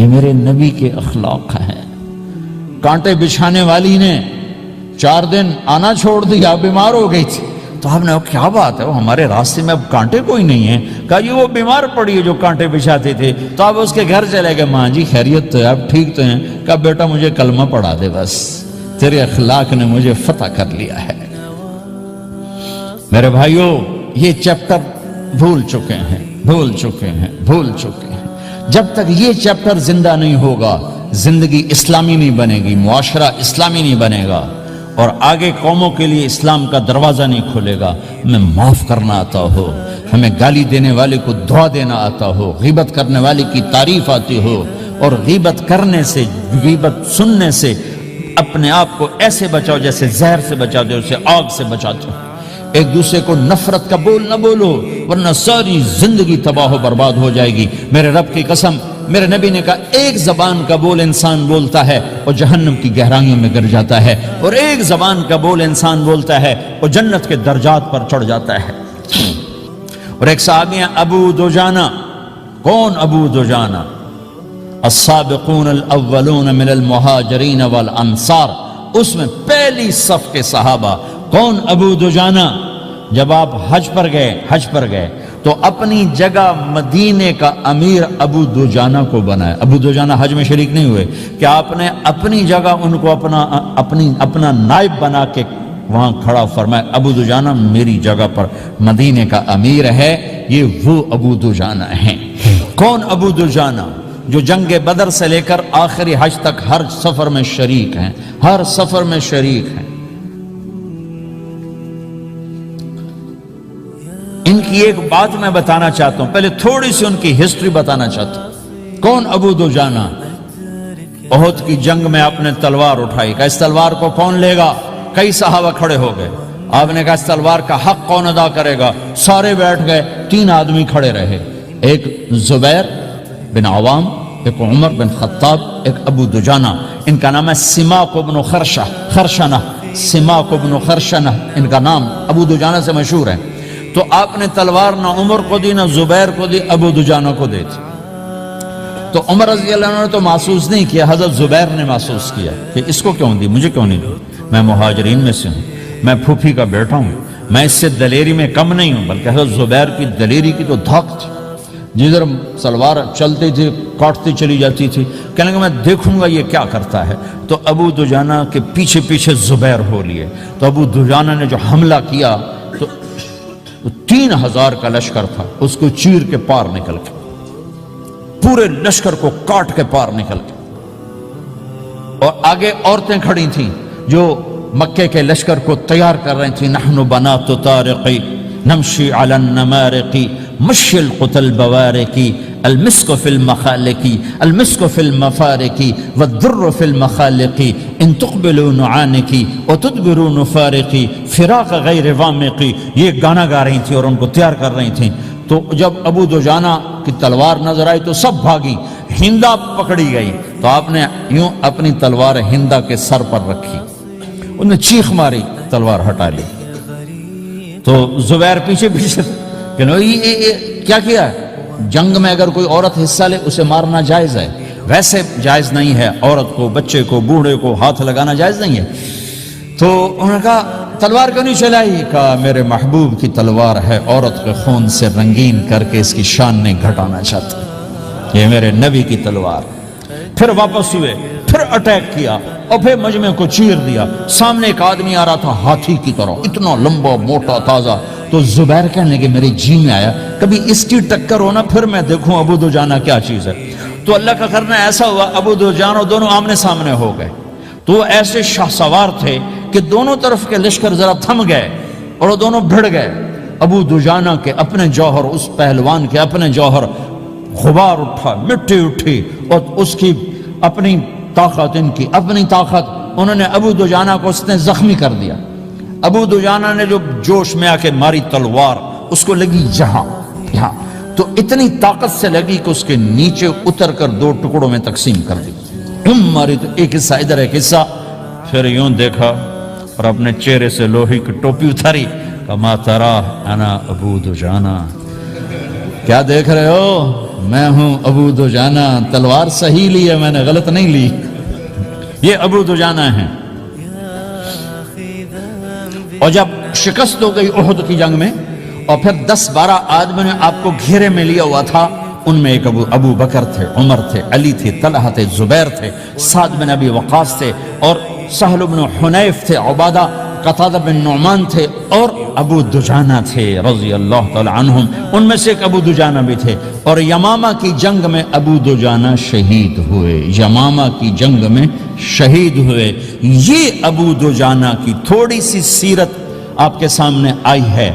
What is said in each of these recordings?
یہ میرے نبی کے اخلاق ہیں۔ کانٹے بچھانے والی نے 4 دن آنا چھوڑ دیا، بیمار ہو گئی تھی، تو آپ نے کہا کیا بات ہے، وہ ہمارے راستے میں اب کانٹے کوئی نہیں ہیں؟ کہا یہ وہ بیمار پڑی ہے جو کانٹے بچھاتے تھے۔ تو آپ اس کے گھر چلے گئے، ماں جی خیریت تو ہے، آپ ٹھیک تو ہیں؟ کہا بیٹا مجھے کلمہ پڑھا دے، بس تیرے اخلاق نے مجھے فتح کر لیا ہے۔ میرے بھائیوں، یہ چیپٹر بھول چکے ہیں، بھول چکے ہیں، بھول چکے ہیں۔ جب تک یہ چیپٹر زندہ نہیں ہوگا، زندگی اسلامی نہیں بنے گی، معاشرہ اسلامی نہیں بنے گا، اور آگے قوموں کے لیے اسلام کا دروازہ نہیں کھلے گا۔ ہمیں معاف کرنا آتا ہو، ہمیں گالی دینے والے کو دعا دینا آتا ہو، غیبت کرنے والے کی تعریف آتی ہو، اور غیبت کرنے سے، غیبت سننے سے اپنے آپ کو ایسے بچاؤ جیسے زہر سے بچاتے ہو، اسے آگ سے بچاتے ہو۔ ایک دوسرے کو نفرت کا بول نہ بولو، ورنہ ساری زندگی تباہ و برباد ہو جائے گی۔ میرے رب کی قسم، میرے نبی نے کہا ایک زبان کا بول انسان بولتا ہے اور جہنم کی گہرائیوں میں گر جاتا ہے، اور ایک زبان کا بول انسان بولتا ہے اور جنت کے درجات پر چڑھ جاتا ہے۔ اور ایک صحابی ہیں ابو دجانہ۔ کون ابو دجانہ؟ السابقون الاولون من المہاجرین والانصار، اس میں پہلی صف کے صحابہ۔ کون ابو دجانہ؟ جب آپ حج پر گئے تو اپنی جگہ مدینے کا امیر ابو دجانہ کو بنایا۔ ابو دجانہ حج میں شریک نہیں ہوئے، کہ آپ نے اپنی جگہ ان کو اپنا نائب بنا کے وہاں کھڑا فرمایا، ابو دجانہ میری جگہ پر مدینے کا امیر ہے۔ یہ وہ ابو دجانہ ہیں۔ کون ابو دجانہ؟ جو جنگ بدر سے لے کر آخری حج تک ہر سفر میں شریک ہیں، ہر سفر میں شریک ہیں۔ ان کی ایک بات میں بتانا چاہتا ہوں، پہلے تھوڑی سی ان کی ہسٹری بتانا چاہتا ہوں۔ کون ابو دجانہ؟ احد کی جنگ میں آپ نے تلوار اٹھائی، کہا اس تلوار کو کون لے گا؟ کئی صحابہ کھڑے ہو گئے۔ آپ نے کہا اس تلوار کا حق کون ادا کرے گا؟ سارے بیٹھ گئے، 3 آدمی کھڑے رہے، ایک زبیر بن عوام، ایک عمر بن خطاب، ایک ابو دجانہ۔ ان کا نام ہے سماک بن خرشنہ، سماک بن خرشنہ ان کا نام ابو دجانہ سے مشہور ہے۔ تو آپ نے تلوار نہ عمر کو دی، نہ زبیر کو دی، ابو دجانہ کو دی تھی۔ تو عمر رضی اللہ عنہ نے تو محسوس نہیں کیا، حضرت زبیر نے محسوس کیا کہ اس کو کیوں دی، مجھے کیوں نہیں دی؟ میں مہاجرین میں سے ہوں، میں پھوپھی کا بیٹا ہوں، میں اس سے دلیری میں کم نہیں ہوں۔ بلکہ حضرت زبیر کی دلیری کی تو دھاک تھی، جدھر سلوار چلتی تھی کاٹتی چلی جاتی تھی، کہنے لگا میں دیکھوں گا یہ کیا کرتا ہے۔ تو ابو دجانہ کے پیچھے پیچھے زبیر ہو لیے۔ تو ابو دجانہ نے جو حملہ کیا تو 3000 کا لشکر تھا، اس کو چیر کے پار نکل کے، پورے لشکر کو کاٹ کے پار نکل کے، اور آگے عورتیں کھڑی تھیں جو مکے کے لشکر کو تیار کر رہی تھیں۔ نحن بنات طارقی نمشی علی النمارقی مشی القتل بوارقی المسک فی المخالقی المسک فی المفارقی والدر فی المخالقی ان تقبلوا نعانقی وتدبروا نفارقی فراق غیر وامقی۔ یہ گانا گا رہی تھی اور ان کو تیار کر رہی تھیں۔ تو جب ابو دجانہ کی تلوار نظر آئی تو سب بھاگی، ہندا پکڑی گئی۔ تو آپ نے یوں اپنی تلوار ہندا کے سر پر رکھی، انہوں نے چیخ ماری، تلوار ہٹا لی۔ تو زبیر پیچھے پیچھے کہ یہ کیا کیا ہے؟ جنگ میں اگر کوئی عورت حصہ لے اسے مارنا جائز ہے، ویسے جائز نہیں ہے، عورت کو، بچے کو، بوڑھے کو ہاتھ لگانا جائز نہیں ہے۔ تو انہوں نے کہا تلوار کیوں نہیں چلائی؟ کہا میرے محبوب کی تلوار ہے، عورت کے خون سے رنگین کر کے اس کی شان نہیں گھٹانا چاہتا، یہ میرے نبی کی تلوار۔ پھر واپس ہوئے، پھر اٹیک کیا اور پھر مجمع کو چیر دیا۔ سامنے ایک آدمی آ رہا تھا ہاتھی کی طرح، اتنا لمبا موٹا تازہ۔ تو زبیر کہنے لگے میرے جی میں آیا کبھی اس کی ٹکر ہونا، پھر میں دیکھوں ابو دجانہ کیا چیز ہے۔ تو اللہ کا کرنا ایسا ہوا، ابو دجانہ دونوں آمنے سامنے ہو گئے۔ تو وہ ایسے شاہ سوار تھے کہ دونوں طرف کے لشکر ذرا تھم گئے اور وہ دونوں بھڑ گئے۔ ابو دجانہ کے اپنے جوہر، اس پہلوان کے اپنے جوہر، غبار اٹھا، مٹی اٹھی، اور اس کی اپنی طاقت، ان کی اپنی طاقت، انہوں نے ابو دجانہ کو اس نے زخمی کر دیا۔ ابو دجانہ نے جو جوش میں آ کے ماری تلوار، اس کو لگی یہاں، تو اتنی طاقت سے لگی کہ اس کے نیچے اتر کر 2 ٹکڑوں میں تقسیم کر دی۔ ماری تو ایک حصہ ادھر، ایک حصہ، پھر یوں دیکھا اور اپنے چہرے سے لوہے کی ٹوپی اتاری، کما ترا انا ابو دجانہ، کیا دیکھ رہے ہو؟ میں ہوں ابو دجانہ، تلوار صحیح لی ہے میں نے، غلط نہیں لی. یہ ابو دجانہ ہیں. اور جب شکست ہو گئی احد کی جنگ میں اور پھر 10-12 آدمی نے آپ کو گھیرے میں لیا ہوا تھا، ان میں ایک ابو بکر تھے، عمر تھے، علی تھے، طلحہ تھے، زبیر تھے، سعد بن ابی وقاص تھے، اور سہل بن حنیف تھے، عبادہ قتادہ بن نعمان تھے، اور ابو دجانہ تھے رضی اللہ تعالی عنہم. ان میں سے ایک ابو دجانہ بھی تھے. اور یمامہ کی جنگ میں ابو دجانہ شہید ہوئے. یمامہ کی جنگ میں شہید ہوئے. یہ ابو دجانہ کی تھوڑی سی سیرت آپ کے سامنے آئی ہے.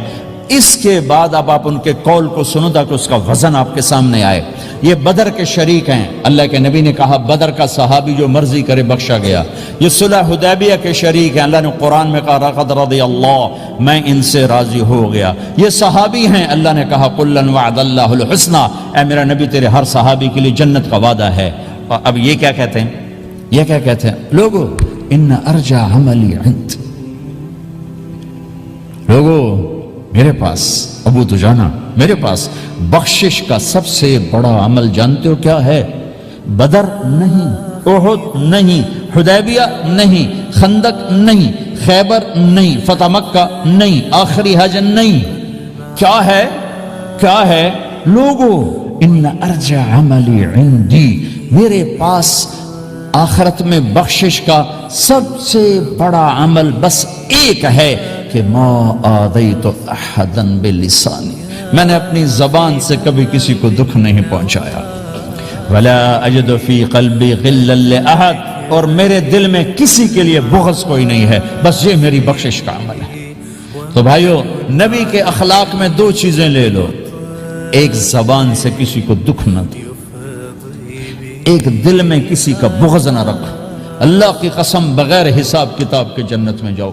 اس کے بعد اب آپ ان کے قول کو سنو تاکہ اس کا وزن آپ کے سامنے آئے. یہ بدر کے شریک ہیں. اللہ کے نبی نے کہا بدر کا صحابی جو مرضی کرے بخشا گیا. یہ صلح حدیبیہ کے شریک ہیں. اللہ نے قرآن میں کہا لقد رضی اللہ، میں ان سے راضی ہو گیا. یہ صحابی ہیں. اللہ نے کہا قل وعد اللہ الحسنى، اے میرا نبی تیرے ہر صحابی کے لیے جنت کا وعدہ ہے. اور اب یہ کیا کہتے ہیں؟ یہ کیا کہتے ہیں لوگو؟ ان ارجع عملی عند، لوگو میرے پاس، ابو دجانہ میرے پاس بخشش کا سب سے بڑا عمل جانتے ہو کیا ہے؟ بدر نہیں، احد نہیں، حدیبیہ نہیں، خندق نہیں، خیبر نہیں، فتح مکہ نہیں، آخری حج نہیں. کیا ہے؟ کیا ہے لوگو؟ ان ارجع عملی عندی، میرے پاس آخرت میں بخشش کا سب سے بڑا عمل بس ایک ہے کہ ما آذیت احدا بلسانی، میں نے اپنی زبان سے کبھی کسی کو دکھ نہیں پہنچایا. ولا اجد فی قلبی غلا لاحد، اور میرے دل میں کسی کے لیے بغض کوئی نہیں ہے، بس یہ میری بخشش کا عمل ہے. تو بھائیو، نبی کے اخلاق میں 2 چیزیں لے لو. ایک زبان سے کسی کو دکھ نہ دو، ایک دل میں کسی کا بغض نہ رکھو. اللہ کی قسم بغیر حساب کتاب کے جنت میں جاؤ.